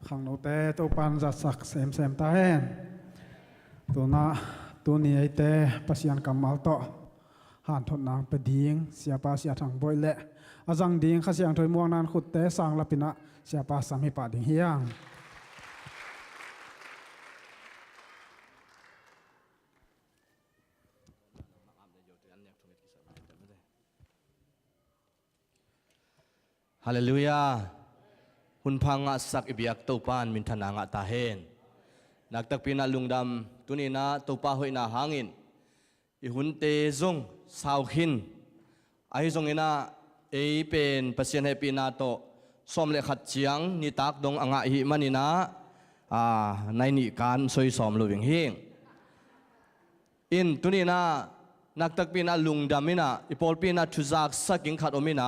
khang nô te tô pan giặt sặc xem ta hen tô na tô ni ai te pasian kamal to han thon nang pe ding siapa sia thang boi le azang ding kha siang thoi muang nan khut te sang lapina siapa sam hi pa ding hiang Hallelujah. Hun phanga sak ibiak topan min thananga ta hen. Naktak pina lungdam tunina topa hoina hangin. I hun te zong sauhin. Ai zong ina ei pen pasien he pina to som le khat chiang ni tak dong anga hi manina nai ni kan soi som lo wing hing. In tunina naktak pina lungdamina ipol pina thuzak saking khat omina